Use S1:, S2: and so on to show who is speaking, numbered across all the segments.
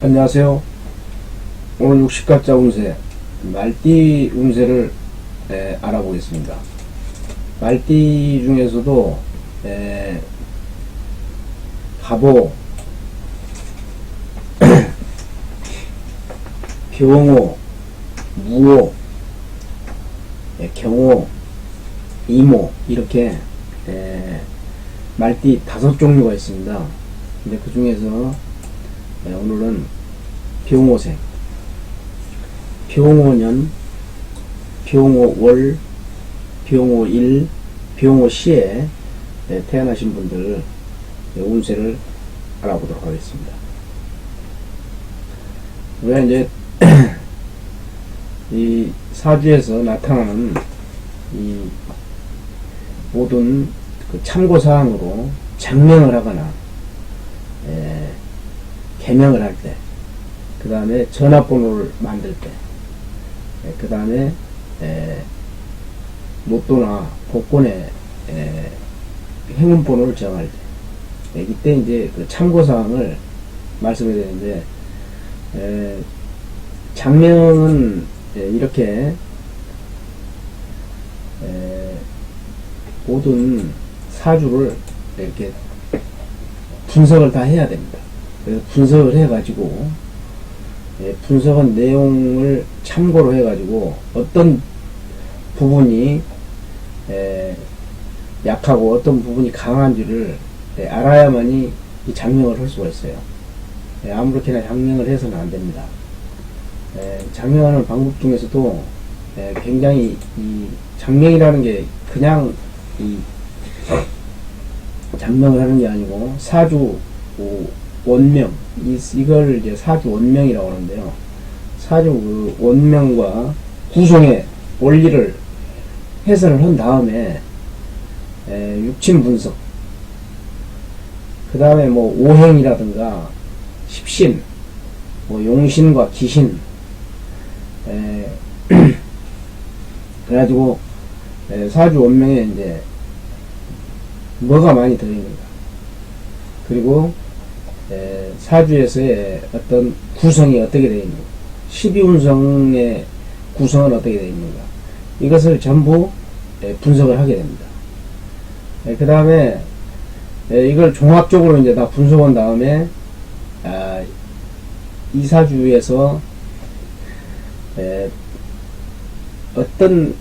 S1: 안녕하세요. 오늘 60가짜 운세, 말띠 운세를 알아보겠습니다. 말띠 중에서도 갑오, 병호, 무호, 경호, 이모 이렇게 말띠 5종류가 있습니다. 근데 그 중에서 오늘은 병호생, 병호년, 병호월, 병호일, 병호시에 태어나신 분들 운세를 알아보도록 하겠습니다. 우리가 이제 이 사주에서 나타나는 이 모든 그 참고사항으로 장명을 하거나 개명을 할 때, 그 다음에 전화번호를 만들 때, 그 다음에 로또나 복권의 행운번호를 정할 때, 이때 이제 그 참고사항을 말씀해야 되는데, 장명은 이렇게 모든 사주를 이렇게 분석을 다 해야 됩니다. 그래서 분석을 해가지고 분석한 내용을 참고로 해가지고 어떤 부분이 약하고 어떤 부분이 강한지를 알아야만이 이 장명을 할 수가 있어요. 아무렇게나 장명을 해서는 안 됩니다. 장명하는 방법 중에서도 굉장히 이 장명이라는 게 그냥 이 장명을 하는 게 아니고 사주 원명, 이걸 이제 사주 원명이라고 하는데요. 사주 그 원명과 구성의 원리를 해설을 한 다음에 육친 분석, 그 다음에 뭐 오행이라든가 십신, 뭐 용신과 기신, 그래가지고 사주 원명에 이제 뭐가 많이 들어있는가, 그리고 사주에서의 어떤 구성이 어떻게 되어 있는가, 12운성의 구성은 어떻게 되어 있는가, 이것을 전부 분석을 하게 됩니다. 그 다음에 이걸 종합적으로 이제 다 분석한 다음에 이 사주에서 어떤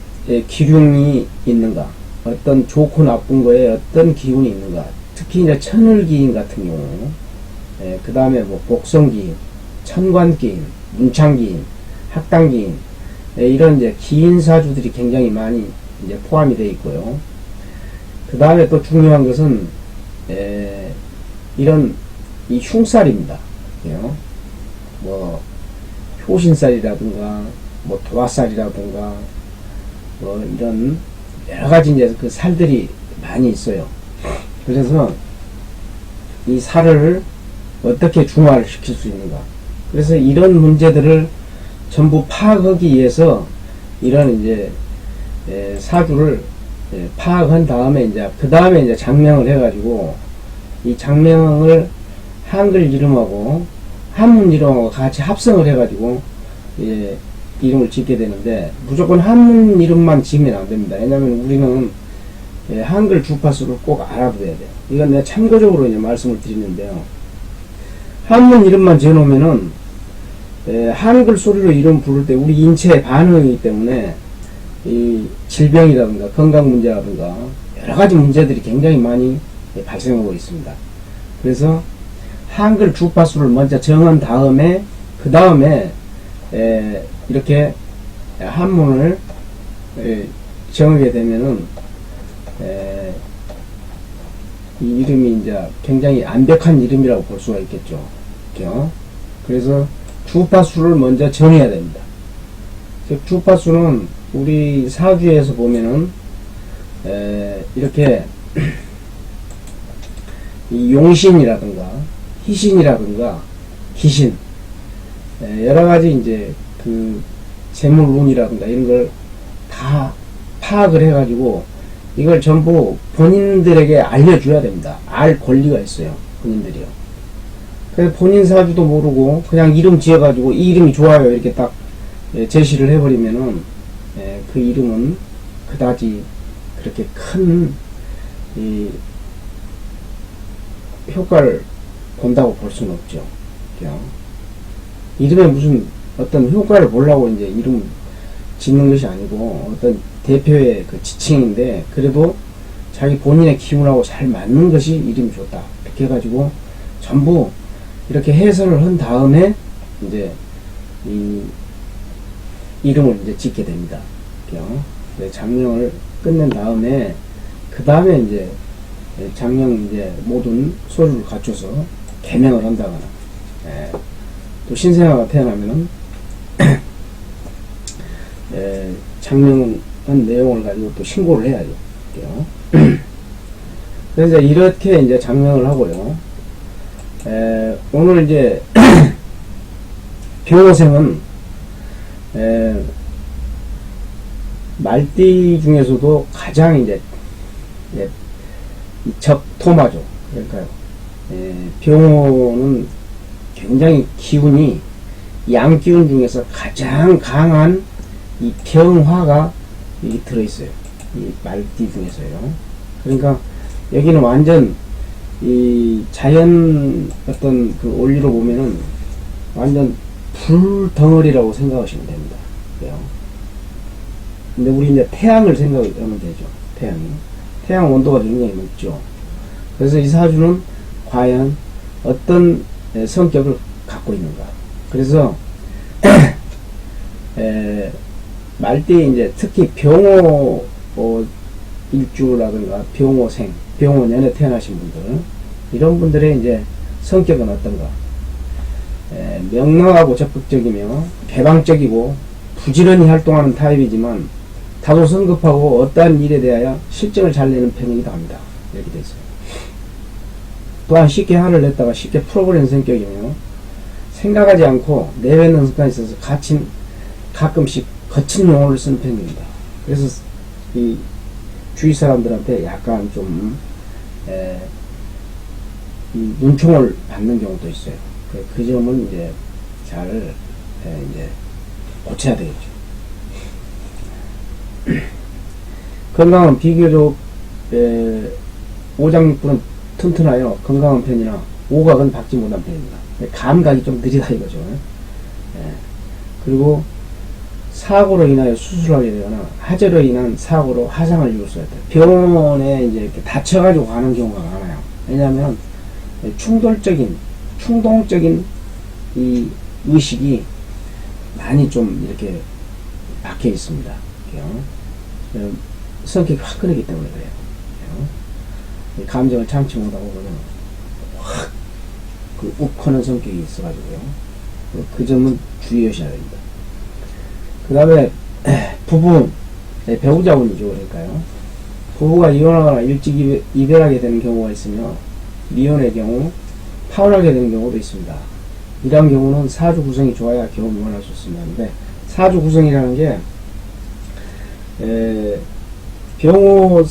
S1: 기운이 있는가, 어떤 좋고 나쁜 거에 어떤 기운이 있는가, 특히 이제 천을기인 같은 경우, 그 다음에 뭐 복성기인, 천관기인, 문창기인, 학당기인, 이런 이제 기인 사주들이 굉장히 많이 이제 포함이 되어 있고요. 그 다음에 또 중요한 것은 이런 이 흉살입니다. 뭐 효신살이라든가 뭐 도화살이라든가 뭐 이런 여러 가지 이제 그 살들이 많이 있어요. 그래서 이 살을 어떻게 중화를 시킬 수 있는가. 그래서 이런 문제들을 전부 파악하기 위해서 이런 이제 사주를 파악한 다음에 이제 그 다음에 이제 장명을 해가지고 이 장명을 한글 이름하고 한문 이름하고 같이 합성을 해가지고 이름을 짓게 되는데, 무조건 한문 이름만 지으면 안 됩니다. 왜냐면 우리는 한글 주파수를 꼭 알아둬야 돼요. 이건 내가 참고적으로 이제 말씀을 드리는데요. 한문 이름만 지어놓으면은 한글 소리로 이름 부를 때 우리 인체의 반응이기 때문에 이 질병이라든가 건강 문제라든가 여러 가지 문제들이 굉장히 많이 발생하고 있습니다. 그래서 한글 주파수를 먼저 정한 다음에 그 다음에 이렇게 한문을 정하게 되면은 이 이름이 이제 굉장히 완벽한 이름이라고 볼 수가 있겠죠. 그래서 주파수를 먼저 정해야 됩니다. 주파수는 우리 사주에서 보면은 이렇게 이 용신이라든가 희신이라든가 기신, 여러가지 이제 그 재물운이라든가 이런 걸 다 파악을 해가지고 이걸 전부 본인들에게 알려줘야 됩니다. 알 권리가 있어요, 본인들이요. 그래서 본인 사주도 모르고 그냥 이름 지어가지고 이 이름이 좋아요 이렇게 딱 제시를 해버리면은 그 이름은 그다지 그렇게 큰 이 효과를 본다고 볼 수는 없죠. 그냥 이름에 무슨 어떤 효과를 보려고 이제 이름 짓는 것이 아니고 어떤 대표의 그 지칭인데, 그래도 자기 본인의 기운하고 잘 맞는 것이 이름이 좋다 이렇게 해가지고 전부 이렇게 해설을 한 다음에 이제 이 이름을 이제 짓게 됩니다. 장명을 끝낸 다음에 그 다음에 이제 장명 이제 모든 서류를 갖춰서 개명을 한다거나, 또 신생아가 태어나면은 장명한 내용을 가지고 또 신고를 해야죠. 그래서 이렇게 이제 장명을 하고요. 오늘 이제 병호생은 말띠 중에서도 가장 이제 적토마죠. 그러니까요. 병호는 굉장히 기운이 양기운 중에서 가장 강한 이 병화가 여기 들어있어요. 이 말띠 중에서요. 그러니까 여기는 완전 이 자연 어떤 그 원리로 보면은 완전 불덩어리라고 생각하시면 됩니다. 그래요. 근데 우리 이제 태양을 생각하면 되죠. 태양 온도가 굉장히 높죠. 그래서 이 사주는 과연 어떤 성격을 갖고 있는가. 그래서 말띠에 이제 특히 병호 일주라든가 병호생, 병호년에 태어나신 분들, 이런 분들의 이제 성격은 어떤가. 명랑하고 적극적이며 개방적이고 부지런히 활동하는 타입이지만 다소 성급하고 어떠한 일에 대하여 실정을 잘 내는 편이기도 합니다. 이렇게 되어 있어요. 또한 쉽게 화를 냈다가 쉽게 풀어버리는 성격이며 생각하지 않고 내뱉는 습관이 있어서 가끔씩 거친 용어를 쓰는 편입니다. 그래서 이 주위 사람들한테 약간 좀 이 눈총을 받는 경우도 있어요. 그 점은 이제 잘 이제 고쳐야 되겠죠. 건강은 비교적 오장육부는 튼튼하여 건강한 편이나 오각은 박지 못한 편입니다. 감각이 좀 느리다 이거죠. 그리고 사고로 인하여 수술하게 되거나 하절로 인한 사고로 화상을 입을 수 있다. 병원에 이제 이렇게 다쳐가지고 가는 경우가 많아요. 왜냐하면 충동적인 이 의식이 많이 좀 이렇게 박혀 있습니다. 성격이 화끈하기 때문에 그래요. 감정을 참지 못하고 그냥 확 그 욱하는 성격이 있어가지고요. 그 점은 주의하셔야 됩니다. 그 다음에 부부, 배우자분이죠. 그러니까요. 부부가 이혼하거나 일찍 이별하게 되는 경우가 있으며 미혼의 경우 파혼하게 되는 경우도 있습니다. 이런 경우는 사주 구성이 좋아야 겨우 이혼할 수 있습니다. 근데 사주 구성이라는 게 병호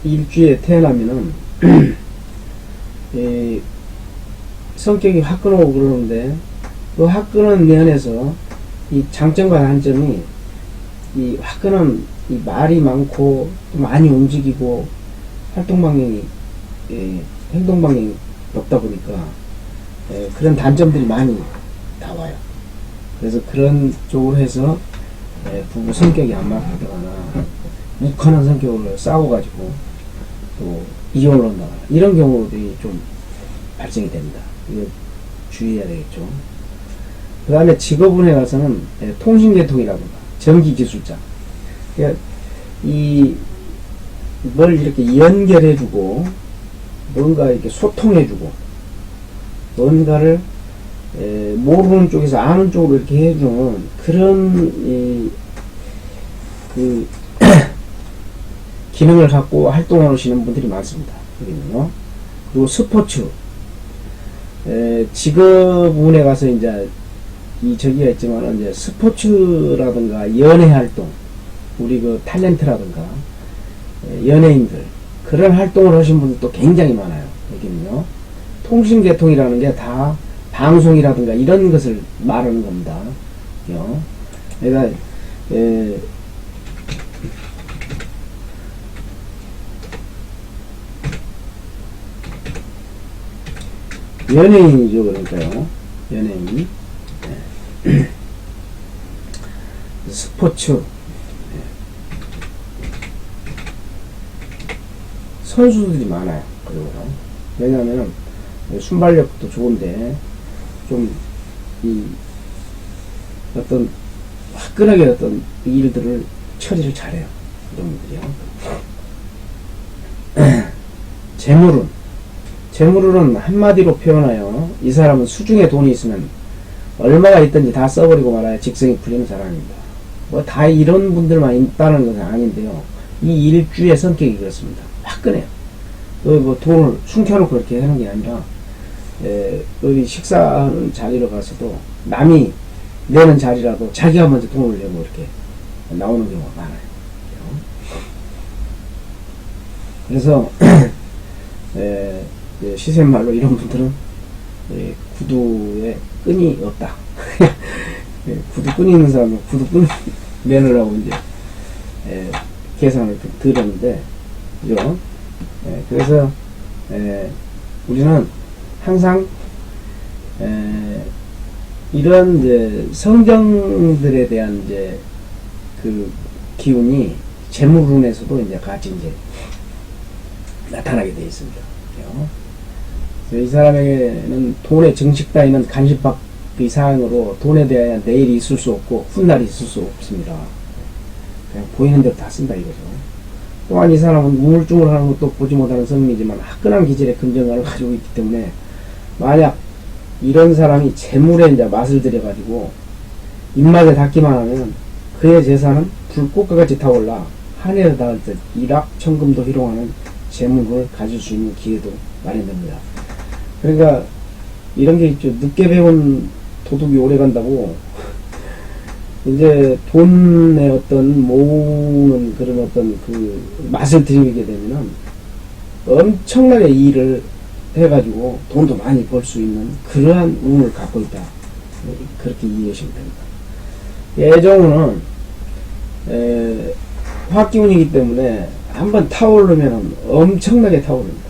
S1: 일주에 태어나면은 성격이 화끈하고 그러는데 그 화끈한 면에서 이 장점과 단점이 이 화끈한 이 말이 많고 많이 움직이고 활동 방향이 행동 방향이 높다 보니까 그런 단점들이 많이 나와요. 그래서 그런 쪽으로 해서 부부 성격이 안 맞거나 욱하는 성격으로 싸워가지고 또 이혼을 한다거나 이런 경우들이 좀 발생이 됩니다. 이거 주의해야 되겠죠. 그 다음에 직업운에 가서는 통신계통이라든가 전기기술자, 그러니까 뭘 이렇게 연결해주고 뭔가 이렇게 소통해주고 뭔가를 모르는 쪽에서 아는 쪽으로 이렇게 해주는 그런 그 기능을 갖고 활동하시는 분들이 많습니다. 여기는요. 그리고 스포츠, 직업운에 가서 이제 저기가 있지만 이제 스포츠라든가 연애 활동, 우리 그 탤런트라든가 연예인들 그런 활동을 하신 분들도 굉장히 많아요. 여기는요. 통신계통이라는 게 다 방송이라든가 이런 것을 말하는 겁니다. 그러니까 연예인이죠. 그러니까요. 연예인. 스포츠. 선수들이 많아요. 그리고 왜냐하면 순발력도 좋은데 좀 이 어떤 화끈하게 어떤 일들을 처리를 잘해요. 이런 분들이요. 재물은 한마디로 표현하여 이 사람은 수중에 돈이 있으면 얼마가 있든지 다 써버리고 말아야 직성이 풀리는 사람입니다. 뭐 다 이런 분들만 있다는 것은 아닌데요. 이 일주의 성격이 그렇습니다. 화끈해요. 뭐 돈을 숨겨놓고 그렇게 하는 게 아니라 어디 식사하는 자리로 가서도 남이 내는 자리라도 자기가 먼저 돈을 내고 이렇게 나오는 경우가 많아요. 그래서 시샘말로 이런 분들은 구두에 끈이 없다. 구두 끈이 있는 사람은 구두 끈 내놓으라고 이제 계산을 들었는데, 그죠? 그래서 우리는 항상 이런 이제 성경들에 대한 이제 그 기운이 재물운에서도 이제 같이 이제 나타나게 되어 있습니다. 이 사람에게는 돈의 정식 따위는 간섭받기 사항으로 돈에 대한 내일이 있을 수 없고 훗날이 있을 수 없습니다. 그냥 보이는 대로 다 쓴다 이거죠. 또한 이 사람은 우물쭈물하는 것도 보지 못하는 성민이지만 화끈한 기질의 긍정감을 가지고 있기 때문에 만약 이런 사람이 재물에 이제 맛을 들여가지고 입맛에 닿기만 하면 그의 재산은 불꽃과 같이 타올라 하늘에 닿을 듯 일확천금도 희롱하는 재물을 가질 수 있는 기회도 마련됩니다. 그러니까 이런 게 있죠. 늦게 배운 도둑이 오래 간다고. 이제 돈의 어떤 모으는 그런 어떤 그 맛을 들이게 되면은 엄청나게 일을 해가지고 돈도 많이 벌 수 있는 그러한 운을 갖고 있다. 그렇게 이해하시면 됩니다. 애정운은 화기운이기 때문에 한번 타오르면 엄청나게 타오릅니다.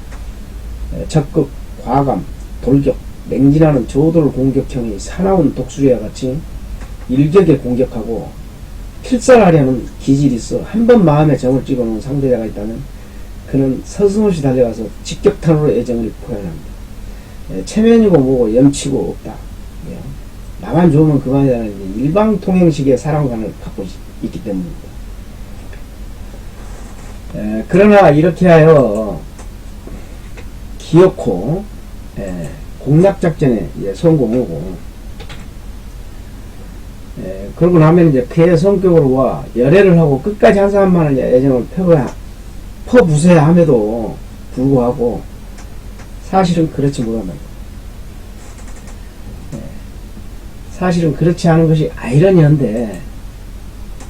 S1: 적극, 과감, 돌격, 맹진하는 저돌 공격형이 사나운 독수리와 같이 일격에 공격하고 필살하려는 기질이 있어 한 번 마음에 정을 찍어놓은 상대자가 있다면 그는 서슴없이 달려가서 직격탄으로 애정을 표현합니다. 체면이고 뭐고 염치고 없다. 나만 좋으면 그만이라는 일방통행식의 사랑관을 갖고 있기 때문입니다. 그러나 이렇게 하여 기어코 공략작전에 성공하고 그러고 나면 이제 그의 성격으로와 열애를 하고 끝까지 한 사람만을 애정을 퍼부숴야 함에도 불구하고 사실은 그렇지 못한다. 사실은 그렇지 않은 것이 아이러니한데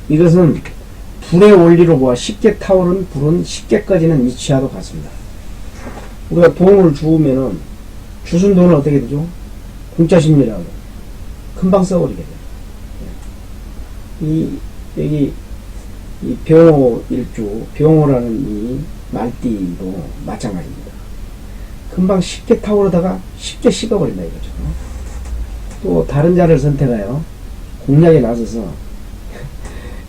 S1: 이것은 불의 원리로 보아 쉽게 타오른 불은 쉽게 꺼지는 이치와도 같습니다. 우리가 돈을 주우면은 주순 돈은 어떻게 되죠? 공짜 심리라고 금방 써버리게 돼요. 여기 병호 일주, 병호라는 이 말띠도 마찬가지입니다. 금방 쉽게 타오르다가 쉽게 식어버린다 이거죠. 또 다른 자를 선택하여 공략에 나서서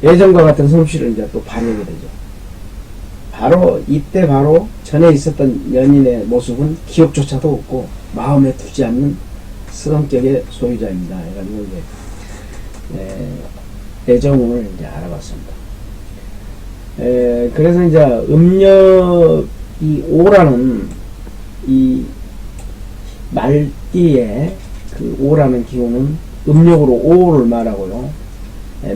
S1: 예전과 같은 솜씨를 이제 또 발휘하게 되죠. 바로 이때 바로 전에 있었던 연인의 모습은 기억조차도 없고 마음에 두지 않는 성격의 소유자입니다. 해가지고 이제 애정운을 이제 알아봤습니다. 그래서 이제 음력 이 5라는 이 말띠의 그 5라는 기호는 음력으로 5를 말하고요.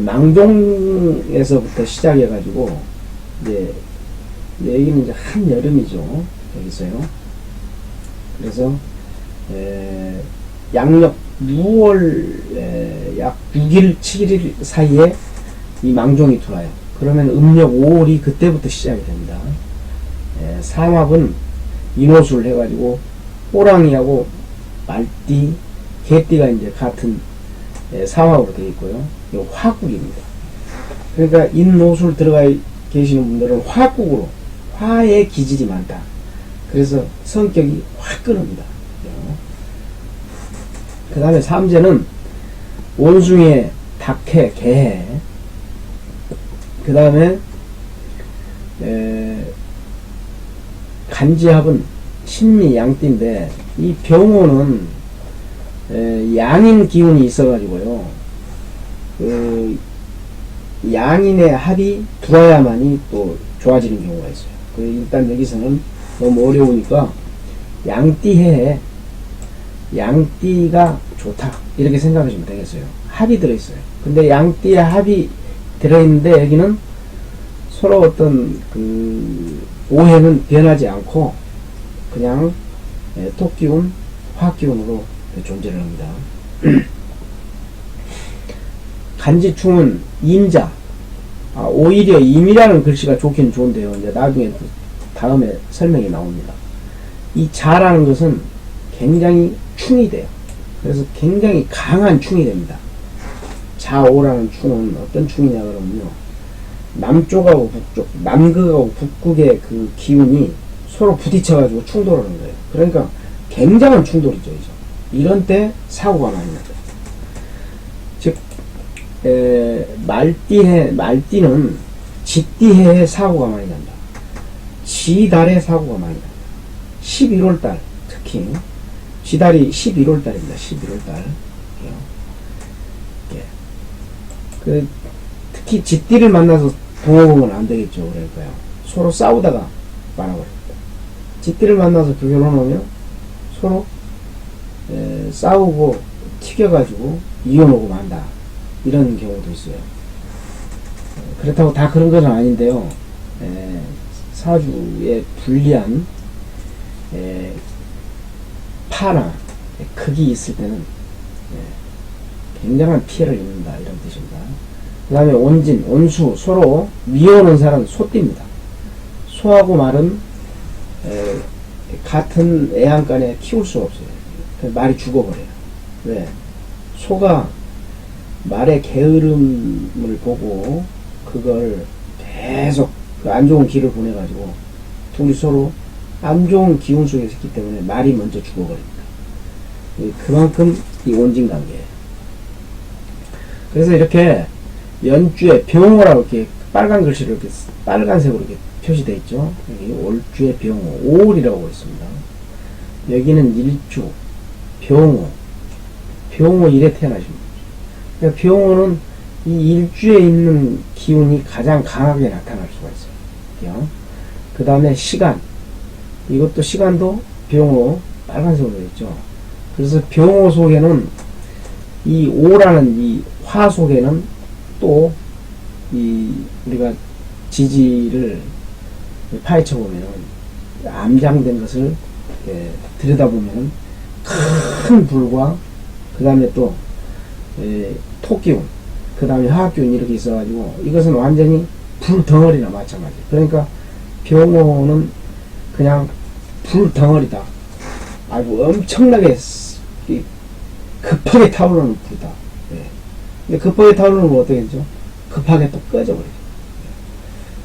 S1: 망종에서부터 시작해가지고 이제 여기는 이제 한여름이죠. 여기서요. 그래서 양력 6월 약 6일, 7일 사이에 이 망종이 들어와요. 그러면 음력 5월이 그때부터 시작이 됩니다. 삼합은 인호수를 해가지고 호랑이하고 말띠, 개띠가 이제 같은 사화로 되어 있고요. 이거 화국입니다. 그러니까 인노술 들어가 계시는 분들은 화국으로 화의 기질이 많다. 그래서 성격이 화끈합니다. 그 다음에 삼재는 원숭이에 닭해, 개해. 그 다음에 간지합은 신미 양띠인데 이 병호는 양인 기운이 있어가지고요. 그 양인의 합이 들어야만이 또 좋아지는 경우가 있어요. 일단 여기서는 너무 어려우니까 양띠해에 양띠가 좋다 이렇게 생각하시면 되겠어요. 합이 들어있어요. 근데 양띠에 합이 들어있는데 여기는 서로 어떤 그 오해는 변하지 않고 그냥 토기운, 화기운으로 존재를 합니다. 간지충은 임자. 오히려 임이라는 글씨가 좋긴 좋은데요. 이제 나중에 다음에 설명이 나옵니다. 이 자라는 것은 굉장히 충이 돼요. 그래서 굉장히 강한 충이 됩니다. 자오라는 충은 어떤 충이냐 그러면요. 남쪽하고 북쪽, 남극하고 북극의 그 기운이 서로 부딪혀가지고 충돌하는 거예요. 그러니까 굉장한 충돌이죠. 이런 때 사고가 많이 나죠. 즉, 말띠는 지띠해에 사고가 많이 난다. 지달에 사고가 많이 난다. 11월달, 특히, 지달이 11월달입니다. 11월달. 예. 특히 지띠를 만나서 동업하면 안 되겠죠. 그러니까요. 서로 싸우다가 말아버립니다. 지띠를 만나서 결혼하면 서로 싸우고 튀겨가지고 이혼하고 만다. 이런 경우도 있어요. 그렇다고 다 그런 건 아닌데요. 사주에 불리한 파나 극이 있을 때는 굉장한 피해를 입는다. 이런 뜻입니다. 그 다음에 온진, 온수, 서로 미워하는 사람은 소띠입니다. 소하고 말은 같은 애완간에 키울 수가 없어요. 말이 죽어버려요. 왜? 소가 말의 게으름을 보고 그걸 계속 그 안 좋은 길을 보내가지고 둘이 서로 안 좋은 기운 속에 있기 때문에 말이 먼저 죽어버립니다. 그만큼 이 온진 관계예요. 그래서 이렇게 연주에 병호라고 이렇게 빨간 글씨로 이렇게 빨간색으로 이렇게 표시되어 있죠. 여기 올주의 병호, 오월이라고 있습니다. 여기는 일주, 병호, 병호 일에 태어나십니다. 그러니까 병호는 이 일주에 있는 기운이 가장 강하게 나타날 수가 있어요. 그 다음에 시간, 이것도 시간도 병호 빨간색으로 되어 있죠. 그래서 병호 속에는 이 오라는 이 화 속에는 또 이 우리가 지지를 파헤쳐 보면 암장된 것을 들여다보면 큰 불과 그 다음에 또 토기운 그 다음에 화학기운 이렇게 있어가지고 이것은 완전히 불덩어리나 마찬가지. 그러니까 병호는 그냥 불덩어리다. 아주 엄청나게 급하게 타오르는 불이다. 근데 급하게 타오르는 건 어떻게 되죠? 급하게 또 꺼져버리죠.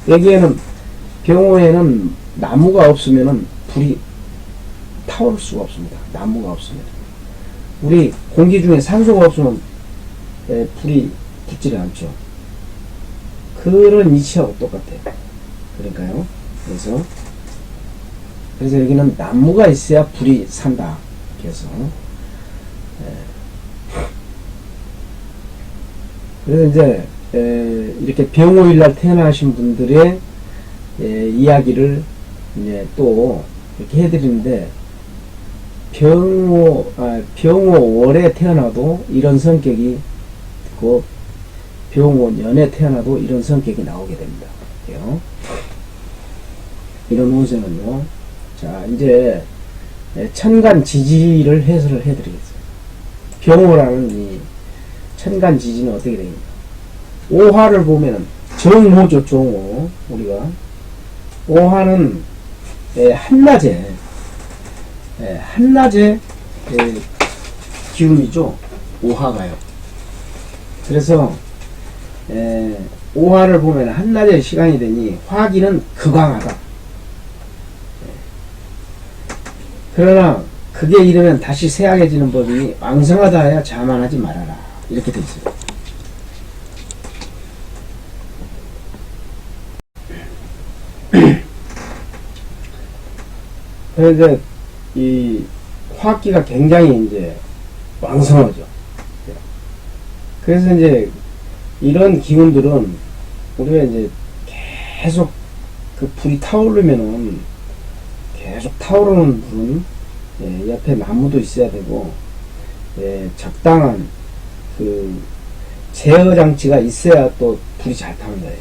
S1: 여기에는 병호에는 나무가 없으면은 불이 타오를 수가 없습니다. 나무가 없으면. 우리 공기 중에 산소가 없으면 불이 붙지를 않죠. 그런 이치하고 똑같아요. 그러니까요. 그래서 여기는 나무가 있어야 불이 산다. 그래서 이제 이렇게 병호일날 태어나신 분들의 이야기를 이제 또 이렇게 해드리는데 병호월에 태어나도 이런 성격이 있고 병호년에 태어나도 이런 성격이 나오게 됩니다. 이런 운세는요. 자, 이제 천간 지지를 해설을 해드리겠습니다. 병호라는 이 천간 지지는 어떻게 됩니까? 오화를 보면은 정호죠. 정호. 우리가 오화는 한낮에 기운이죠. 오화가요. 그래서 오화를 보면 한낮의 시간이 되니 화기는 극왕하다. 그러나 그게 이르면 다시 쇠약해지는 법이니 왕성하다 하여 자만하지 말아라. 이렇게 돼 있어요. 그래서 이 화기가 굉장히 이제 왕성하죠. 그래서 이제 이런 기운들은 우리가 이제 계속 그 불이 타오르면은 계속 타오르는 불은 옆에 나무도 있어야 되고 적당한 그 제어 장치가 있어야 또 불이 잘 타는 거예요.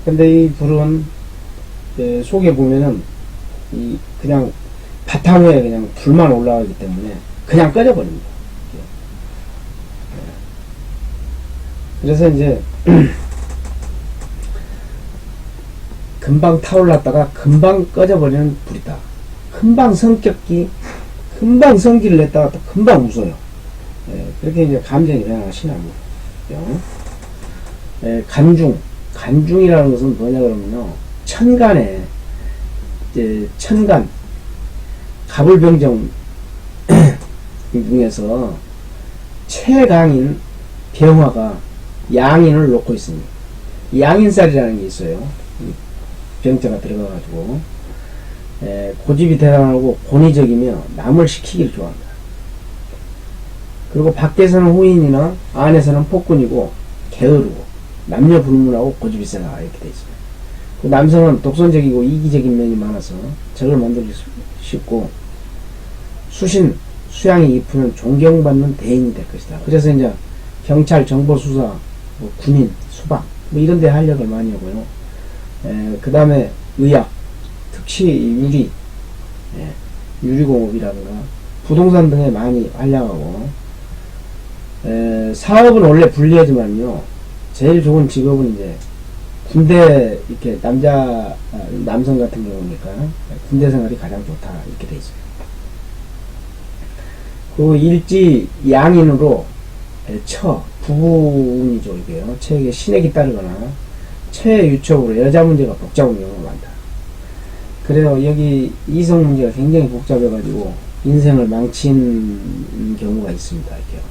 S1: 근데 이 불은 속에 보면은 이 그냥 바탕에 그냥 불만 올라가기 때문에 그냥 꺼져버립니다. 그래서 이제 금방 타올랐다가 금방 꺼져버리는 불이다. 금방 성기를 냈다가 또 금방 웃어요. 그렇게 이제 감정이 변화하시나 뭐. 간중이라는 것은 뭐냐 그러면요, 천간에 이제 천간 갑을병정 중에서 최강인 병화가 양인을 놓고 있습니다. 양인살이라는 게 있어요. 병자가 들어가가지고 고집이 대단하고 권위적이며 남을 시키기를 좋아한다. 그리고 밖에서는 후인이나 안에서는 폭군이고 게으르고 남녀 불문하고 고집이 세다. 이렇게 돼 있어요. 그 남성은 독선적이고 이기적인 면이 많아서 적을 만들기 쉽고 수양이 깊으면 존경받는 대인이 될 것이다. 그래서 이제 경찰, 정보수사, 뭐 군인, 수방 뭐 이런 데 활약을 많이 하고요. 그 다음에 의학, 특히 유리공업이라든가 부동산 등에 많이 활약하고, 사업은 원래 불리하지만요, 제일 좋은 직업은 이제 군대, 이렇게 남성 같은 경우니까 군대 생활이 가장 좋다. 이렇게 돼 있어요. 그리고 일지 양인으로 부부운이죠, 이게요. 체에게 신액이 따르거나 체의 유척으로 여자 문제가 복잡한 경우가 많다. 그래요. 여기 이성 문제가 굉장히 복잡해가지고 인생을 망친 경우가 있습니다. 이렇게요.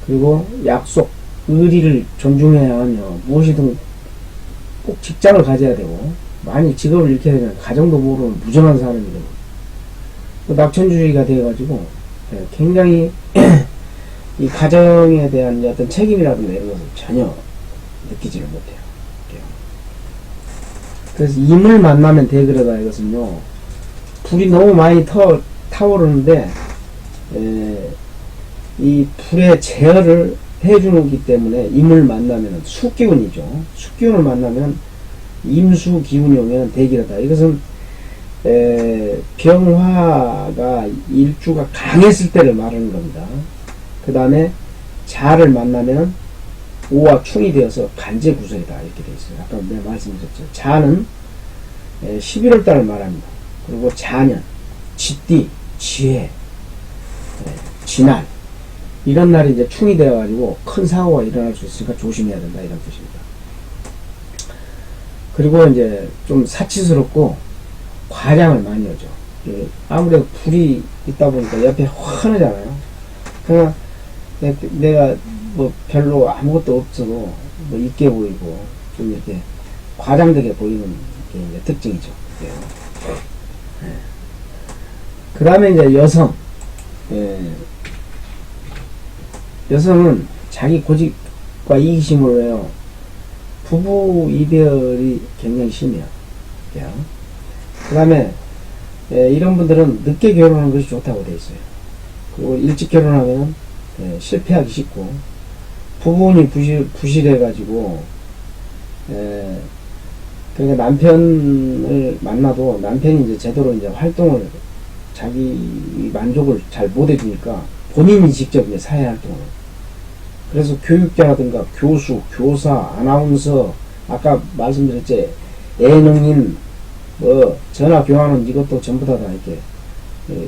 S1: 그리고 약속, 의리를 존중해야 하며 무엇이든 꼭 직장을 가져야 되고, 많이 직업을 잃게 되면 가정도 모르는 무정한 사람이 되고, 낙천주의가 되어가지고 굉장히 이 가정에 대한 어떤 책임이라든가 이런 것을 전혀 느끼지를 못해요. 그래서 임을 만나면 대그러다. 이것은요, 불이 너무 많이 타오르는데 이 불의 제어를 해주기 때문에 임을 만나면 숙기운이죠. 숙기운을 만나면 임수 기운이 오면 대기라다. 이것은 병화가 일주가 강했을 때를 말하는 겁니다. 그 다음에 자를 만나면 오와 충이 되어서 간제구설이다. 이렇게 되어 있어요. 아까 내가 말씀드렸죠. 자는 11월 달을 말합니다. 그리고 자년, 쥐띠, 지혜, 쥐날, 이런 날이 이제 충이 되어가지고 큰 사고가 일어날 수 있으니까 조심해야 된다. 이런 뜻입니다. 그리고 이제 좀 사치스럽고 과장을 많이 하죠. 아무래도 불이 있다 보니까 옆에 환하잖아요. 그러나 내가 뭐 별로 아무것도 없어도 뭐 있게 보이고 좀 이렇게 과장되게 보이는 게 이제 특징이죠. 그 다음에 이제 여성. 여성은 자기 고집과 이기심으로 해요. 부부 이별이 굉장히 심해요. 그 다음에 이런 분들은 늦게 결혼하는 것이 좋다고 되어 있어요. 그리고 일찍 결혼하면 실패하기 쉽고, 부부운이 부실해가지고 그러니까 남편을 만나도 남편이 이제 제대로 이제 활동을, 자기 만족을 잘 못해주니까 본인이 직접 이제 사회 활동을. 그래서 교육자라든가 교수, 교사, 아나운서, 아까 말씀드렸지, 예능인, 뭐 전화 교환은 이것도 전부 다 이렇게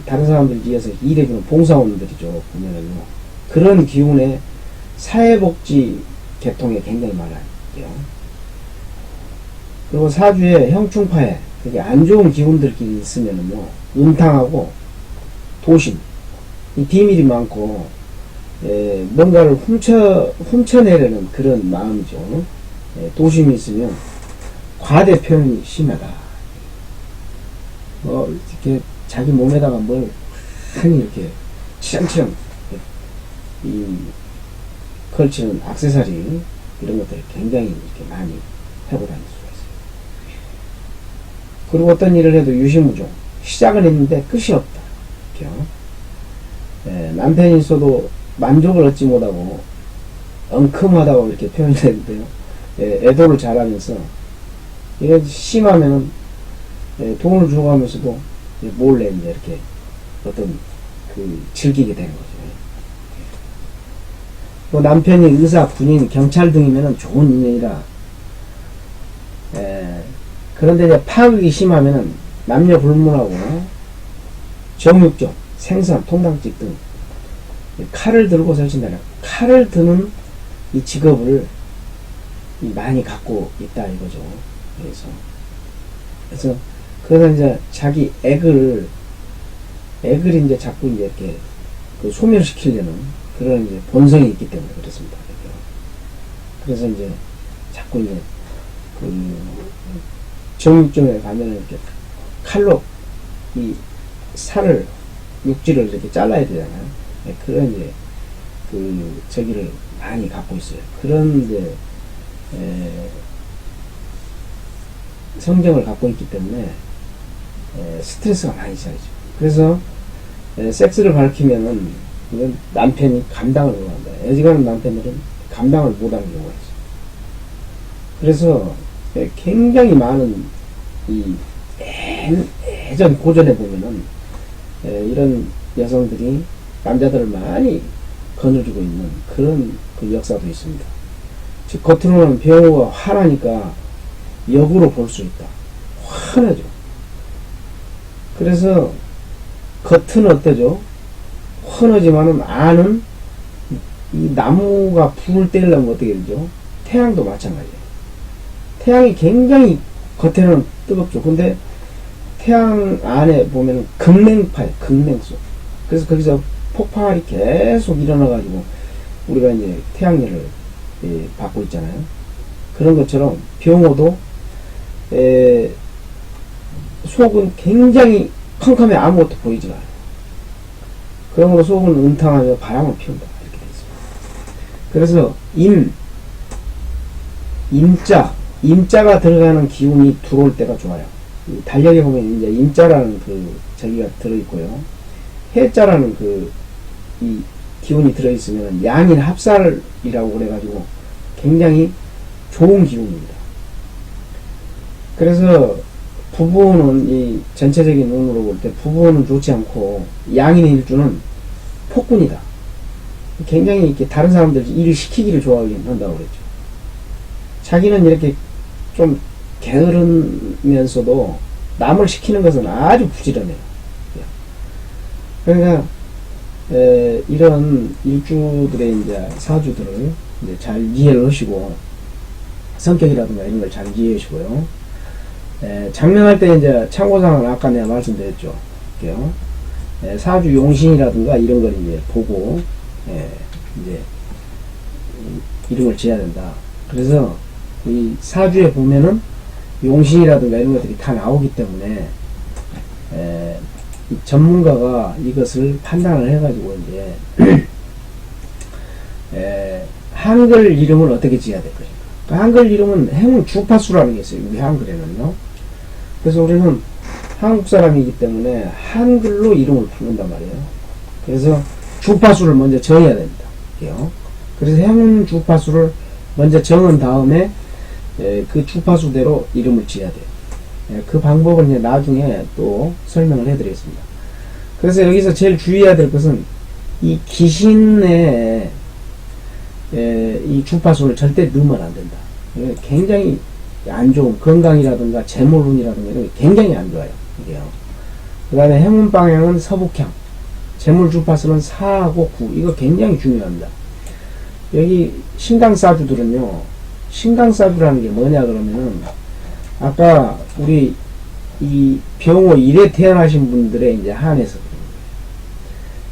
S1: 다른 사람들 위해서 일해주는 봉사원들이죠. 보면은요. 그런 기운에 사회복지 계통에 굉장히 많아요. 그리고 사주에 형충파에 그게 안 좋은 기운들끼리 있으면은요, 음탕하고 도심, 이 비밀이 많고, 뭔가를 훔쳐내려는 그런 마음이죠. 도심이 있으면 과대 표현이 심하다. 이렇게 자기 몸에다가 뭘 많이 이렇게 치렁치렁 걸치는 액세서리 이런 것들을 굉장히 이렇게 많이 하고 다닐 수가 있어요. 그리고 어떤 일을 해도 유시무종, 시작은 했는데 끝이 없다. 남편이 있어도 만족을 얻지 못하고 엉큼하다고 이렇게 표현했는데요. 애도를 잘하면서 이게 심하면은 돈을 주고 하면서도 몰래 이제 이렇게 어떤 즐기게 되는 거죠. 또 남편이 의사, 군인, 경찰 등이면은 좋은 인연이라. 그런데 이제 파극이 심하면은 남녀 불문하고 정육점, 생선, 통당집 등 칼을 들고 설친다. 칼을 드는 이 직업을 많이 갖고 있다 이거죠. 그래서 이제 자기 액을 이제 자꾸 이제 이렇게 소멸시키려는 그런 이제 본성이 있기 때문에 그렇습니다. 그래서 이제 자꾸 이제 정육점에 가면은 이렇게 칼로 이 살을 육질을 이렇게 잘라야 되잖아요. 그런 이제 저기를 많이 갖고 있어요. 그런 이제 성정을 갖고 있기 때문에 스트레스가 많이 쌓이죠. 그래서 섹스를 밝히면은 이건 남편이 감당을 못한다. 애지간한 남편들은 감당을 못하는 경우가 있어요. 그래서 굉장히 많은 예전 고전에 보면은 이런 여성들이 남자들을 많이 거느리고 있는 그런 역사도 있습니다. 즉 겉으로는 배우가 화나니까 역으로 볼 수 있다. 화나죠. 그래서 겉은 어때죠? 환하지만은 안은 이 나무가 불을 떼려면 어떻게 되죠? 태양도 마찬가지예요. 태양이 굉장히 겉에는 뜨겁죠. 근데 태양 안에 보면 극냉파예요. 극냉수. 그래서 거기서 폭발이 계속 일어나가지고 우리가 이제 태양열을 받고 있잖아요. 그런 것처럼 병호도 속은 굉장히 캄캄해 아무것도 보이지 않아요. 그러므로 속은 음탕하며 바람을 피운다. 이렇게 되어 있습니다. 그래서 임자가 들어가는 기운이 들어올 때가 좋아요. 달력에 보면 이제 임자라는 저기가 들어있고요. 해자라는 이 기운이 들어있으면 양인 합살이라고 그래가지고 굉장히 좋은 기운입니다. 그래서 부부는 이 전체적인 운으로 볼 때 부부는 좋지 않고 양인의 일주는 폭군이다. 굉장히 이렇게 다른 사람들 일을 시키기를 좋아하긴 한다고 그랬죠. 자기는 이렇게 좀 게으르면서도 남을 시키는 것은 아주 부지런해요. 그러니까 이런 일주들의 이제 사주들을 이제 잘 이해를 하시고 성격이라든가 이런 걸 잘 이해해 주시고요. 장명할 때 이제 참고사항은 아까 내가 말씀드렸죠. 사주 용신이라든가 이런 걸 이제 보고 이제 이름을 지어야 된다. 그래서 이 사주에 보면은 용신이라든가 이런 것들이 다 나오기 때문에 전문가가 이것을 판단을 해가지고 이제 한글 이름을 어떻게 지어야 될 것인가. 한글 이름은 행운 주파수라는 게 있어요. 우리 한글에는요. 그래서 우리는 한국 사람이기 때문에 한글로 이름을 부른단 말이에요. 그래서 주파수를 먼저 정해야 됩니다. 그래서 행운 주파수를 먼저 정한 다음에 그 주파수대로 이름을 지어야 돼요. 그 방법은 이제 나중에 또 설명을 해드리겠습니다. 그래서 여기서 제일 주의해야 될 것은 이 귀신의 이 주파수를 절대 넣으면 안 된다. 굉장히 안 좋은 건강이라든가 재물운이라든가 이런 게 굉장히 안 좋아요. 이게요. 그 다음에 행운 방향은 서북향, 재물 주파수는 4하고 9. 이거 굉장히 중요합니다. 여기 신강사주들은요, 신강사주라는 게 뭐냐 그러면은, 아까 우리 이 병호 1에 태어나신 분들의 이제 한해서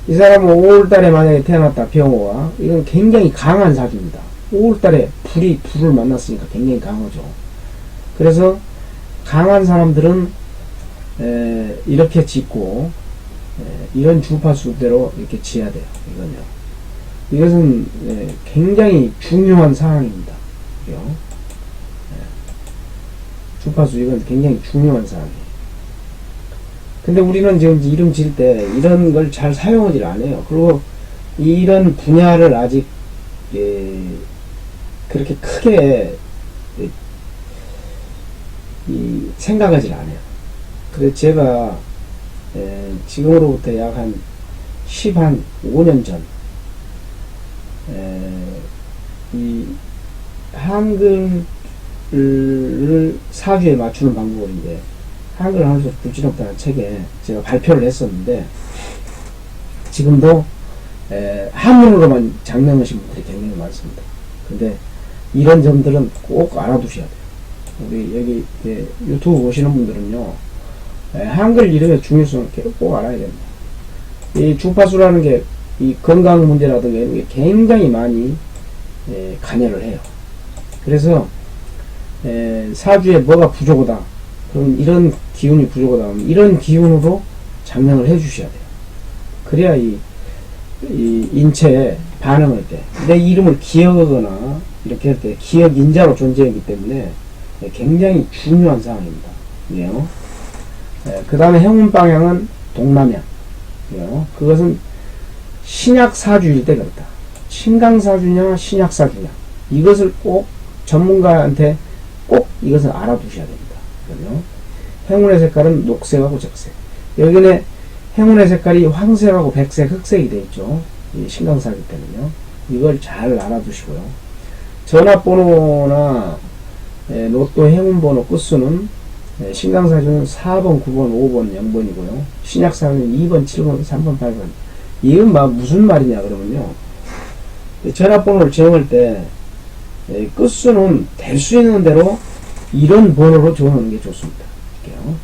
S1: 이 사람은 5월달에 만약에 태어났다, 병호가. 이건 굉장히 강한 사주입니다. 5월달에 불을 만났으니까 굉장히 강하죠. 그래서 강한 사람들은 이렇게 짓고 이런 주파수대로 이렇게 지어야 돼요. 이건요. 이것은 굉장히 중요한 상황입니다. 그죠? 주파수 이건 굉장히 중요한 사항이에요. 근데 우리는 지금 이름 지을 때 이런 걸 잘 사용하지 않아요. 그리고 이런 분야를 아직 그렇게 크게 생각하지 않아요. 그래서 제가 지금으로부터 약 한 15년 전 이 한글을 사주에 맞추는 방법을 이제 한글 한수 불진없다는 책에 제가 발표를 했었는데, 지금도 한문으로만 장명하신 분들이 굉장히 많습니다. 근데 이런 점들은 꼭 알아두셔야 돼요. 우리 여기 유튜브 보시는 분들은요, 한글 이름의 중요성을 꼭 알아야 됩니다. 이 주파수라는 게 이 건강 문제라든가 이런 게 굉장히 많이 관여를 해요. 그래서 사주에 뭐가 부족하다, 그럼 이런 기운이 부족하다 하면 이런 기운으로 장명을 해 주셔야 돼요. 그래야 이 인체에 반응할 때 내 이름을 기억하거나 이렇게 할 때 기억인자로 존재하기 때문에 굉장히 중요한 상황입니다. 그래요. 그 다음에 행운 방향은 동남향. 그래요. 그것은 신약사주일 때 그렇다. 신강사주냐 신약사주냐, 이것을 꼭 전문가한테 꼭 이것을 알아두셔야 됩니다. 그래요. 행운의 색깔은 녹색하고 적색. 여기는 행운의 색깔이 황색하고 백색, 흑색이 되어 있죠. 이 신강사주 때는요. 이걸 잘 알아두시고요. 전화번호나 로또 행운번호 끝수는 신강사주는 4번, 9번, 5번, 0번이고요. 신약사주는 2번, 7번, 3번, 8번. 이건 무슨 말이냐 그러면요, 전화번호를 정할 때 끝수는 될 수 있는 대로 이런 번호로 정하는 게 좋습니다. 이렇게요.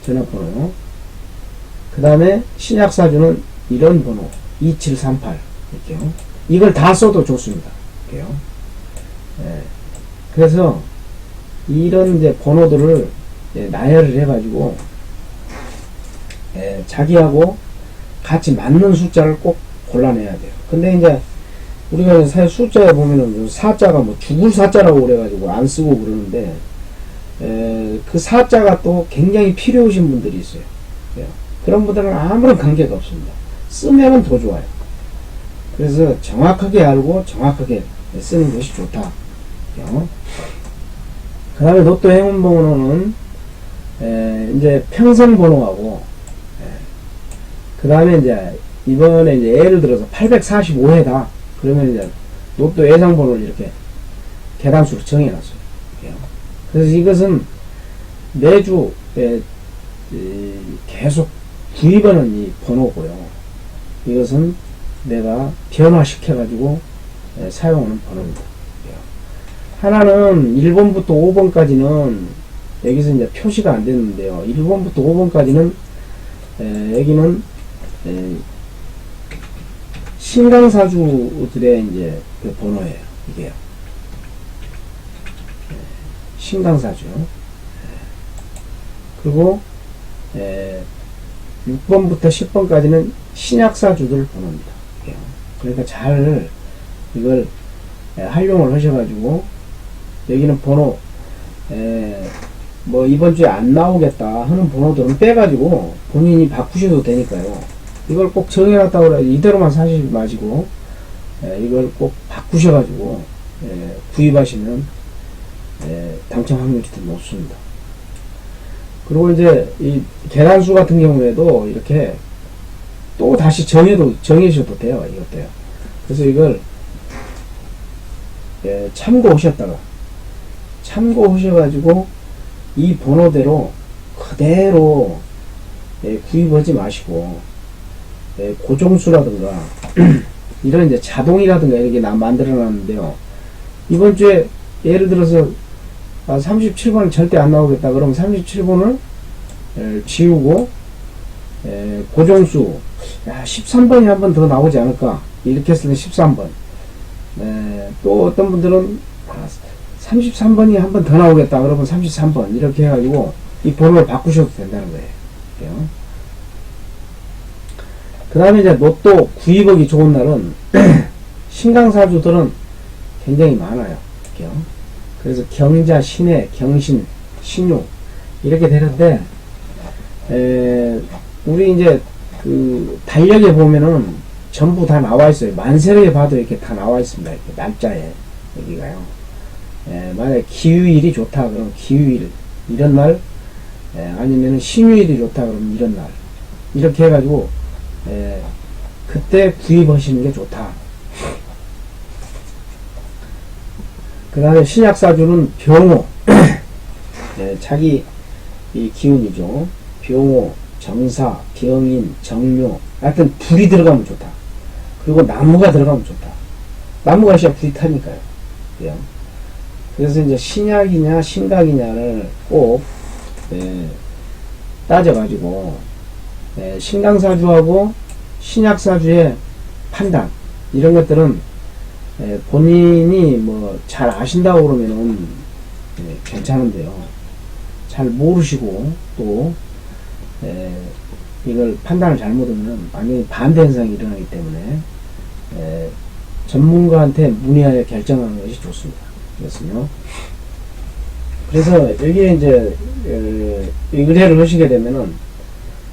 S1: 전화번호요. 그 다음에 신약사주는 이런 번호 2738 이렇게요. 이걸 다 써도 좋습니다. 이렇게요. 그래서 이런 이제 번호들을 나열을 해가지고 자기하고 같이 맞는 숫자를 꼭 골라내야 돼요. 근데 이제 우리가 사실 숫자에 보면은 사자가 뭐 죽을 사자라고 그래가지고 안 쓰고 그러는데, 그 사자가 또 굉장히 필요하신 분들이 있어요. 그런 분들은 아무런 관계가 없습니다. 쓰면은 더 좋아요. 그래서 정확하게 알고 정확하게 쓰는 것이 좋다. 그 다음에 로또 행운번호는 이제 평생번호하고, 그 다음에 이제 이번에 이제 예를 들어서 845회다 그러면 이제 로또 예상번호를 이렇게 계단수로 정해놨어요. 그래서 이것은 매주 계속 구입하는 이 번호고요. 이것은 내가 변화시켜가지고 사용하는 번호입니다. 하나는 1번부터 5번까지는 여기서 이제 표시가 안 됐는데요. 1번부터 5번까지는 여기는 신강사주들의 이제 그 번호예요. 이게요. 신강사주. 그리고 6번부터 10번까지는 신약사주들 번호입니다. 그러니까 잘 이걸 활용을 하셔가지고, 여기는 번호 뭐 이번 주에 안 나오겠다 하는 번호들은 빼가지고 본인이 바꾸셔도 되니까요. 이걸 꼭 정해놨다고 그래 이대로만 사시지 마시고 이걸 꼭 바꾸셔가지고 구입하시면 당첨 확률이 더 높습니다. 그리고 이제 이 계란수 같은 경우에도 이렇게 또 다시 정해셔도 돼요. 이것도요. 그래서 이걸 참고하셔가지고 이 번호대로 그대로 구입하지 마시고 고정수라든가 이런 이제 자동이라든가 이렇게 만들어 놨는데요. 이번 주에 예를 들어서 37번은 절대 안 나오겠다 그러면 37번을 지우고 고정수 13번이 한 번 더 나오지 않을까 이렇게 했을 때 13번 또 어떤 분들은 33번이 한 번 더 나오겠다 그러면 33번 이렇게 해가지고 이 번호를 바꾸셔도 된다는 거예요. 그 다음에 이제 로또 구입하기 좋은 날은 신강사주들은 굉장히 많아요. 그래서 경자, 신해, 경신, 신유 이렇게 되는데 우리 이제 그 달력에 보면은 전부 다 나와 있어요. 만세력에 봐도 이렇게 다 나와 있습니다. 이렇게 날짜에 여기가요. 만약에 기유일이 좋다 그러면 기유일 이런 날 아니면은 신유일이 좋다 그러면 이런 날 이렇게 해가지고 그때 구입하시는 게 좋다. 그 다음에 신약사주는 병호 자기 이 기운이죠. 병호, 정사, 병인, 정묘 하여튼 불이 들어가면 좋다. 그리고 나무가 들어가면 좋다. 나무가 있어야 불이 타니까요. 그래서 이제 신약이냐 신각이냐를 꼭 따져가지고 신강사주하고 신약사주의 판단 이런 것들은 본인이 뭐 잘 아신다고 그러면은 괜찮은데요. 잘 모르시고 또 이걸 판단을 잘못하면 완전히 반대 현상이 일어나기 때문에 전문가한테 문의하여 결정하는 것이 좋습니다. 그래서 여기에 이제 의뢰를 하시게 되면은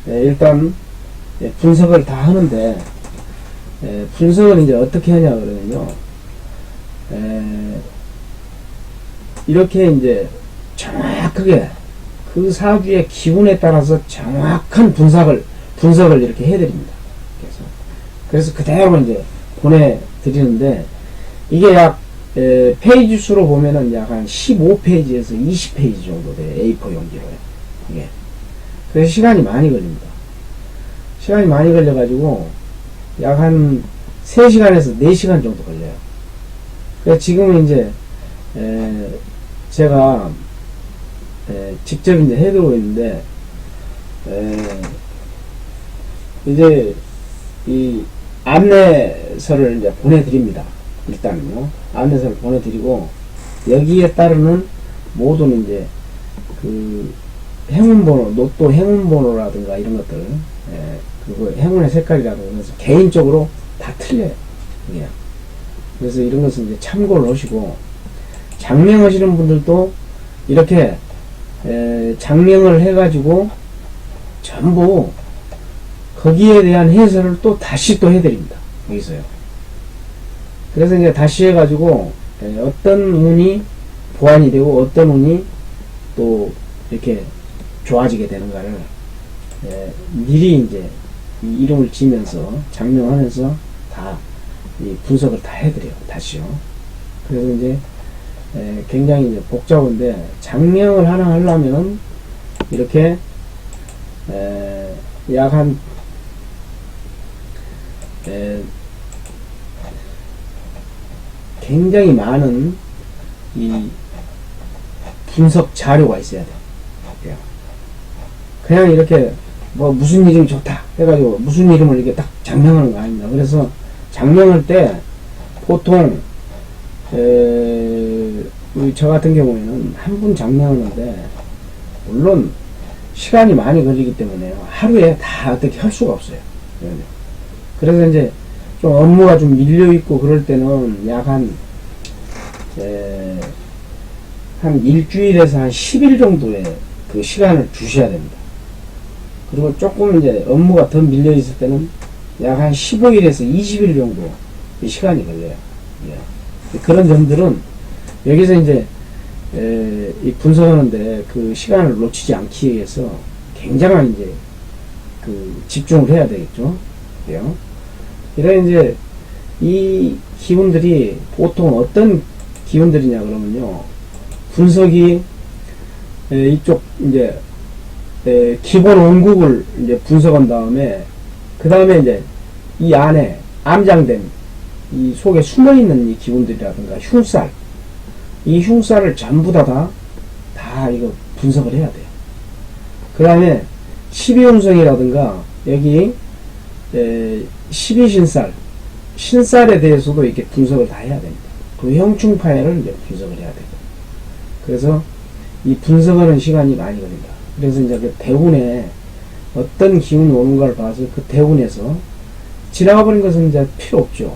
S1: 일단 분석을 다 하는데 분석을 이제 어떻게 하냐 그러면요. 이렇게 이제 정확하게 그 사주의 기운에 따라서 정확한 분석을 이렇게 해드립니다. 그래서 그대로 이제 보내드리는데 이게 약 페이지 수로 보면은 약 한 15페이지에서 20페이지 정도 돼요. A4 용지로요. 이게. 그래서 시간이 많이 걸립니다. 시간이 많이 걸려가지고 약 한 3시간에서 4시간 정도 걸려요. 그래서 지금은 이제 제가 직접 이제 해드리고 있는데 이제 이 안내서를 이제 보내드립니다. 일단은요. 안내서를 보내드리고 여기에 따르는 모든 이제 그 행운번호, 로또 행운번호라든가 이런 것들, 그리고 행운의 색깔이라든가 그래서 개인적으로 다 틀려요. 예. 그래서 이런 것은 이제 참고를 하시고 장명하시는 분들도 이렇게 장명을 해가지고 전부 거기에 대한 해설을 또 다시 또 해드립니다. 여기서요. 그래서 이제 다시 해가지고 어떤 운이 보완이 되고 어떤 운이 또 이렇게 좋아지게 되는가를 미리 이제 이 이름을 지면서 장명하면서 다 이 분석을 다 해드려요. 다시요. 그래서 이제 굉장히 이제 복잡한데 장명을 하나 하려면은 이렇게 약 한 굉장히 많은 이 분석 자료가 있어야 돼요. 그냥 이렇게 뭐 무슨 이름이 좋다 해가지고 무슨 이름을 이렇게 딱 장명하는 거 아닙니다. 그래서 장명할 때 보통 저 같은 경우에는 한 분 장명하는데 물론 시간이 많이 걸리기 때문에 하루에 다 어떻게 할 수가 없어요. 그래서 이제 좀 업무가 좀 밀려있고 그럴 때는 약 한 일주일에서 한 10일 정도의 그 시간을 주셔야 됩니다. 그리고 조금 이제 업무가 더 밀려있을 때는 약 한 15일에서 20일 정도 시간이 걸려요. 예. 그런 점들은 여기서 이제 이 분석하는데 그 시간을 놓치지 않기 위해서 굉장한 이제 그 집중을 해야 되겠죠. 그래요. 이런 이제 이 기운들이 보통 어떤 기운들이냐 그러면요. 분석이 이쪽 이제 기본 원국을 이제 분석한 다음에, 그 다음에 이제 이 안에 암장된 이 속에 숨어있는 이 기운들이라든가 흉살, 이 흉살을 전부 다 이거 분석을 해야 돼요. 그 다음에 12운성이라든가 여기 12신살, 신살에 대해서도 이렇게 분석을 다 해야 됩니다. 그 형충파열을 이제 분석을 해야 되고. 그래서 이 분석하는 시간이 많이 걸린다. 그래서 이제 그 대운에 어떤 기운이 오는가를 봐서 그 대운에서 지나가 버린 것은 이제 필요 없죠.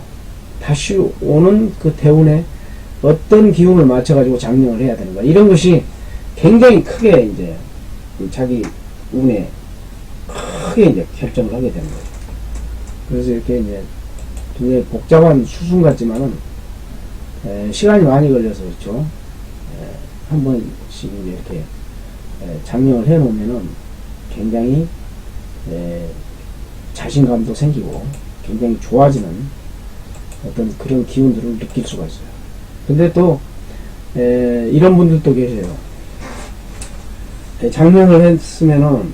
S1: 다시 오는 그 대운에 어떤 기운을 맞춰가지고 장명을 해야 되는가. 이런 것이 굉장히 크게 이제 자기 운에 크게 이제 결정을 하게 되는 거예요. 그래서 이렇게 이제 굉장히 복잡한 수순 같지만은 시간이 많이 걸려서 그렇죠. 한 번씩 이제 이렇게 장명을 해 놓으면은 굉장히 자신감도 생기고 굉장히 좋아지는 어떤 그런 기운들을 느낄 수가 있어요. 근데 또 이런 분들도 계세요. 장명을 했으면은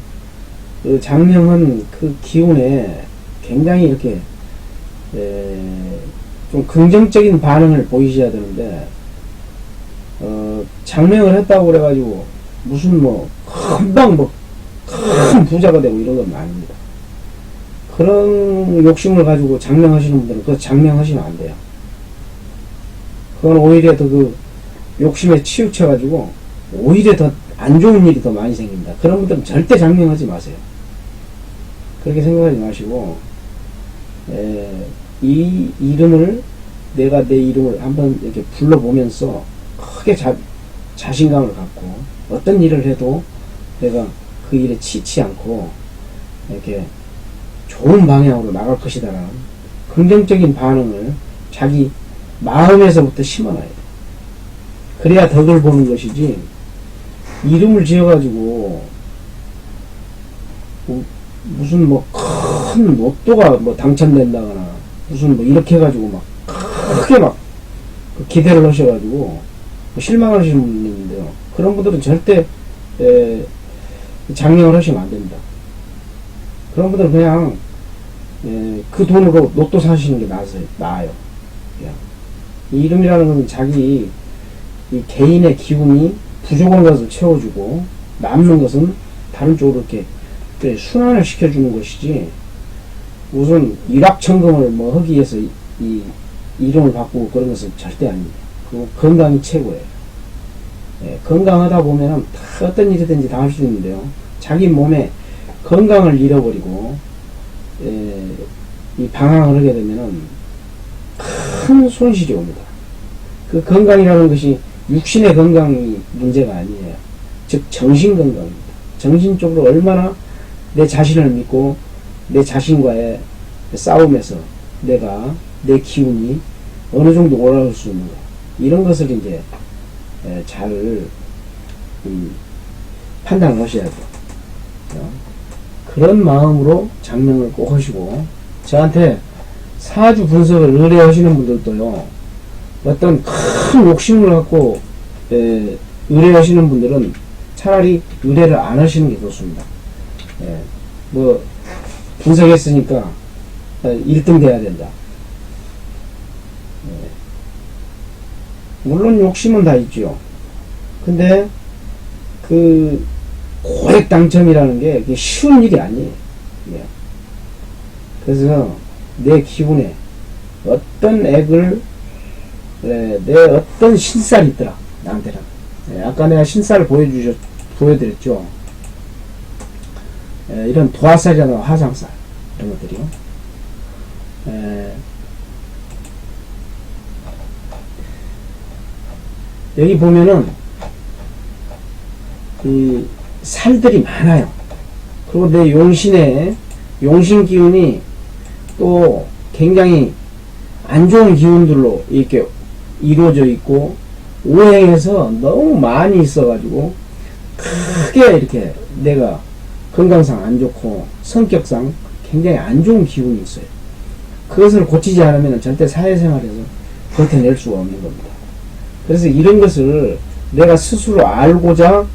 S1: 그 장명은 그 기운에 굉장히 이렇게 좀 긍정적인 반응을 보이셔야 되는데 장명을 했다고 그래가지고 무슨 뭐 금방 뭐 큰 부자가 되고 이런 건 아닙니다. 그런 욕심을 가지고 장명하시는 분들은 그 장명하시면 안 돼요. 그건 오히려 더 그 욕심에 치우쳐가지고 오히려 더 안 좋은 일이 더 많이 생깁니다. 그런 분들은 절대 장명하지 마세요. 그렇게 생각하지 마시고 이 이름을 내가 내 이름을 한번 이렇게 불러보면서 크게 자신감을 갖고 어떤 일을 해도 내가 그 일에 치지 않고 이렇게 좋은 방향으로 나갈 것이다라는 긍정적인 반응을 자기 마음에서부터 심어놔야 돼. 그래야 덕을 보는 것이지, 이름을 지어가지고 무슨 뭐 큰 로또가 뭐 당첨된다거나 무슨 뭐 이렇게 해가지고 막 크게 막 기대를 하셔가지고 실망하시는 분이 있는데요. 그런 분들은 절대 장명을 하시면 안 됩니다. 그런 분들은 그냥 그 돈으로 로또 사시는 게 나아요. 그냥. 이 이름이라는 것은 자기 이 개인의 기운이 부족한 것을 채워주고 남는 것은 다른 쪽으로 이렇게 순환을 시켜주는 것이지, 우선 일확천금을 뭐 하기 위해서 이 이름을 바꾸고 그런 것은 절대 아닙니다. 그리고 건강이 최고예요. 건강하다 보면은 다 어떤 일이든지 다 할 수 있는데요. 자기 몸에 건강을 잃어버리고 이 방황을 하게 되면은 큰 손실이 옵니다. 그 건강이라는 것이 육신의 건강이 문제가 아니에요. 즉 정신 건강입니다. 정신적으로 얼마나 내 자신을 믿고 내 자신과의 싸움에서 내가 내 기운이 어느 정도 올라갈 수 있는가, 이런 것을 이제 잘 판단을 하셔야 돼요. 그런 마음으로 장명을 꼭 하시고, 저한테 사주 분석을 의뢰하시는 분들도요, 어떤 큰 욕심을 갖고 의뢰하시는 분들은 차라리 의뢰를 안 하시는 게 좋습니다. 뭐 분석했으니까 1등 돼야 된다. 물론 욕심은 다 있죠. 근데 그 고액 당첨이라는 게 쉬운 일이 아니에요. 그래서 내 기분에 어떤 액을 내 어떤 신살이 있더라, 나한테는. 아까 내가 신살을 보여드렸죠. 이런 도화살이나 화상살, 이런 것들이요. 여기 보면은 이 살들이 많아요. 그리고 내 용신 기운이 또 굉장히 안 좋은 기운들로 이렇게 이루어져 있고, 오행에서 너무 많이 있어가지고 크게 이렇게 내가 건강상 안 좋고 성격상 굉장히 안 좋은 기운이 있어요. 그것을 고치지 않으면 절대 사회생활에서 버텨낼 수가 없는 겁니다. 그래서 이런 것을 내가 스스로 알고자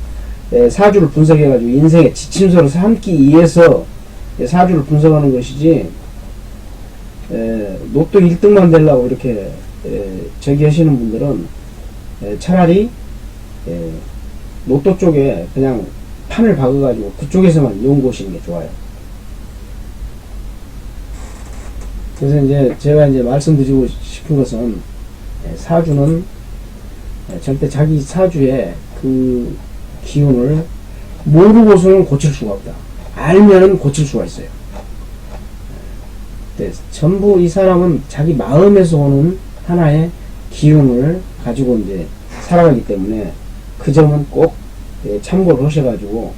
S1: 사주를 분석해가지고 인생의 지침서를 삼기 위해서 사주를 분석하는 것이지, 로또 1등만 되려고 이렇게 저기 하시는 분들은 차라리 로또 쪽에 그냥 판을 박아가지고 그쪽에서만 연구하시는 게 좋아요. 그래서 이제 제가 이제 말씀드리고 싶은 것은, 사주는 절대 자기 사주의 그 기운을 모르고서는 고칠 수가 없다. 알면은 고칠 수가 있어요. 전부 이 사람은 자기 마음에서 오는 하나의 기운을 가지고 이제 살아가기 때문에 그 점은 꼭 참고를 하셔가지고,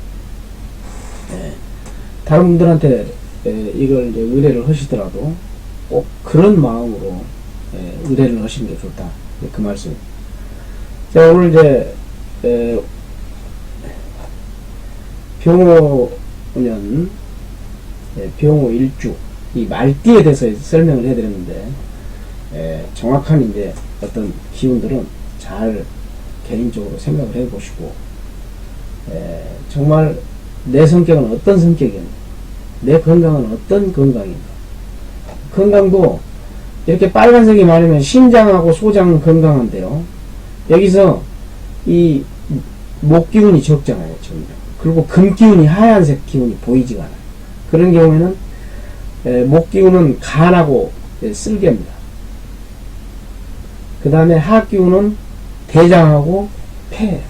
S1: 다른 분들한테 이걸 이제 의뢰를 하시더라도 꼭 그런 마음으로 의뢰를 하시는 게 좋다. 그 말씀. 자, 오늘 이제 병호년, 병호 일주, 이 말띠에 대해서 설명을 해드렸는데, 정확한 이제 어떤 기운들은 잘 개인적으로 생각을 해보시고, 정말 내 성격은 어떤 성격인가, 내 건강은 어떤 건강인가. 건강도 이렇게 빨간색이 많으면 심장하고 소장 건강한데요. 여기서 이 목 기운이 적잖아요, 지금. 그리고 금 기운이 하얀색 기운이 보이지가 않아요. 그런 경우에는 목 기운은 간하고 쓸개입니다. 그 다음에 하 기운은 대장하고 폐.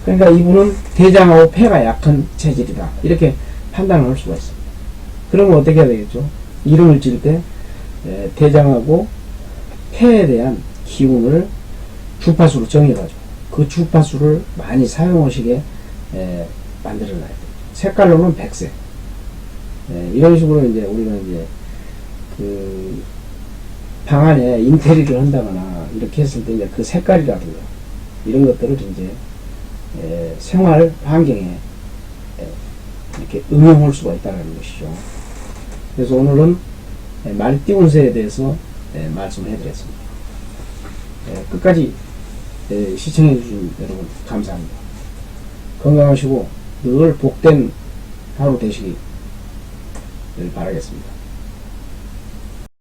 S1: 그러니까 이분은 대장하고 폐가 약한 체질이다. 이렇게 판단을 할 수가 있습니다. 그러면 어떻게 해야 되겠죠? 이름을 지을 때 대장하고 폐에 대한 기운을 주파수로 정해가지고 그 주파수를 많이 사용하시게 만들어놔야 돼요. 색깔로는 백색. 이런 식으로 이제 우리가 이제 그 방 안에 인테리어를 한다거나 이렇게 했을 때 이제 그 색깔이라든가 이런 것들을 이제 생활 환경에 이렇게 응용할 수가 있다는 것이죠. 그래서 오늘은 말띠 운세에 대해서 말씀을 해드렸습니다. 끝까지 시청해주신 여러분 감사합니다. 건강하시고 늘 복된 하루 되시길 바라겠습니다.